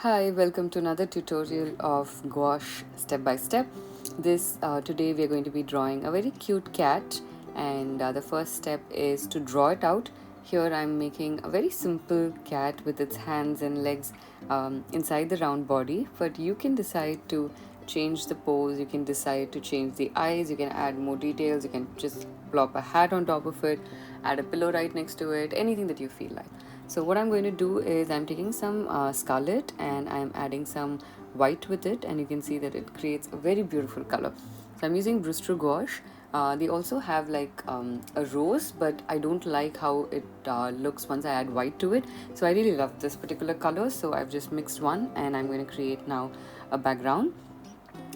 Hi, welcome to another tutorial of gouache step by step. Today we are going to be drawing a very cute cat, and the first step is to draw it out. Here I'm making a very simple cat with its hands and legs inside the round body, but you can decide to change the pose, you can decide to change the eyes, you can add more details, you can just plop a hat on top of it, add a pillow right next to it, anything that you feel like. So what I'm going to do is I'm taking some scarlet and I'm adding some white with it, and you can see that it creates a very beautiful color. So I'm using Brustro gouache. They also have like a rose, but I don't like how it looks once I add white to it. So I really love this particular color, so I've just mixed one and I'm going to create now a background.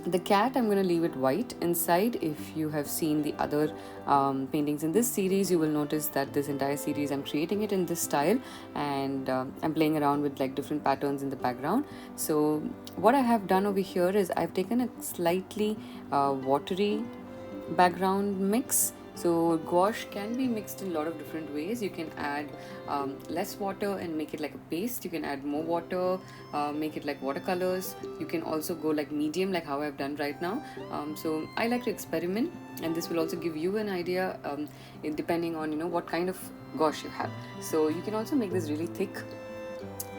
The cat, I'm going to leave it white inside. If you have seen the other paintings in this series, you will notice that this entire series I'm creating it in this style, and I'm playing around with like different patterns in the background. So what I have done over here is I've taken a slightly watery background mix. So gouache can be mixed in a lot of different ways. You can add less water and make it like a paste. You can add more water, make it like watercolors. You can also go like medium, like how I've done right now. So I like to experiment, and this will also give you an idea depending on what kind of gouache you have. So you can also make this really thick.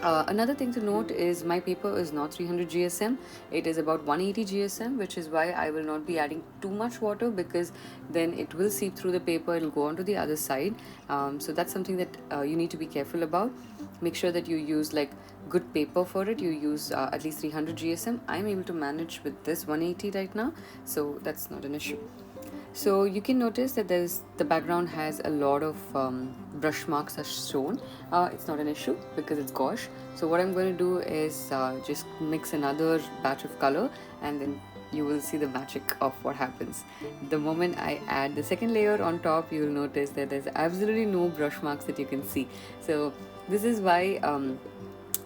Another thing to note is my paper is not 300 GSM, it is about 180 GSM, which is why I will not be adding too much water, because then it will seep through the paper, it will go on to the other side. So that's something that you need to be careful about. Make sure that you use like good paper for it. You use at least 300 GSM. I'm able to manage with this 180 right now, so that's not an issue. So you can notice that the background has a lot of brush marks are shown. It's not an issue because it's gouache. So what I'm going to do is just mix another batch of color, and then you will see the magic of what happens. The moment I add the second layer on top, you will notice that there's absolutely no brush marks that you can see. So this is why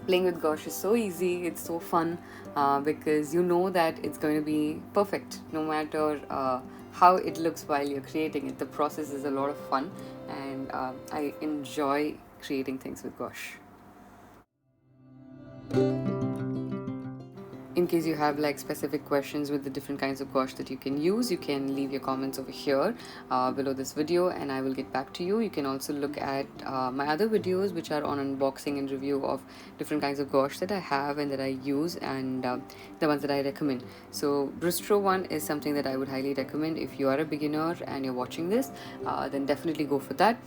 playing with gouache is so easy, it's so fun, because you know that it's going to be perfect no matter how it looks while you're creating it. The process is a lot of fun, and I enjoy creating things with gouache. In case you have like specific questions with the different kinds of gouache that you can use, you can leave your comments over here below this video, and I will get back to you. You can also look at my other videos, which are on unboxing and review of different kinds of gouache that I have and that I use, and the ones that I recommend. So Brustro one is something that I would highly recommend. If you are a beginner and you're watching this, then definitely go for that.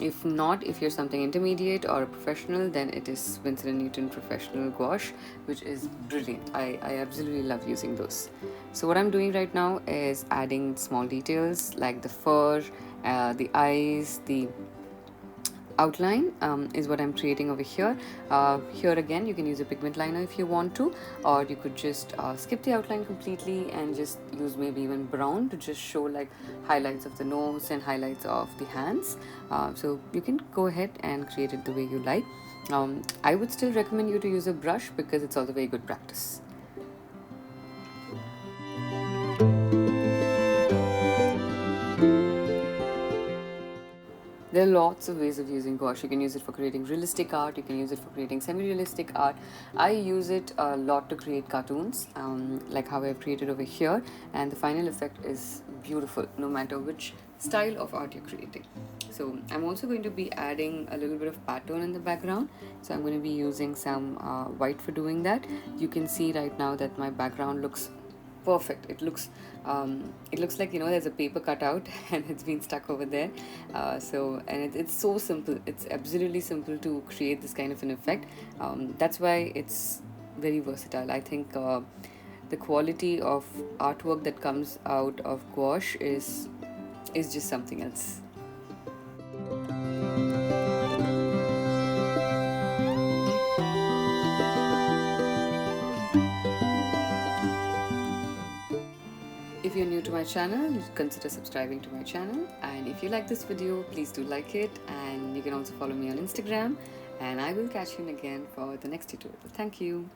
If not, if you're something intermediate or a professional, then it is Winsor & Newton Professional Gouache, which is brilliant. I absolutely love using those. So what I'm doing right now is adding small details like the fur, the eyes, the outline is what I'm creating over here. Here again, you can use a pigment liner if you want to, or you could just skip the outline completely and just use maybe even brown to just show like highlights of the nose and highlights of the hands. So you can go ahead and create it the way you like. I would still recommend you to use a brush because it's also very good practice. There are lots of ways of using gouache. You can use it for creating realistic art, you can use it for creating semi-realistic art. I use it a lot to create cartoons, like how I've created over here, and the final effect is beautiful no matter which style of art you're creating. So I'm also going to be adding a little bit of pattern in the background. So I'm going to be using some white for doing that. You can see right now that my background looks perfect. It looks like there's a paper cutout and it's been stuck over there. It's so simple. It's absolutely simple to create this kind of an effect. That's why it's very versatile. I think the quality of artwork that comes out of gouache is just something else. If you're new to my channel, consider subscribing to my channel, and if you like this video, please do like it, and you can also follow me on Instagram, and I will catch you again for the next tutorial. Thank you.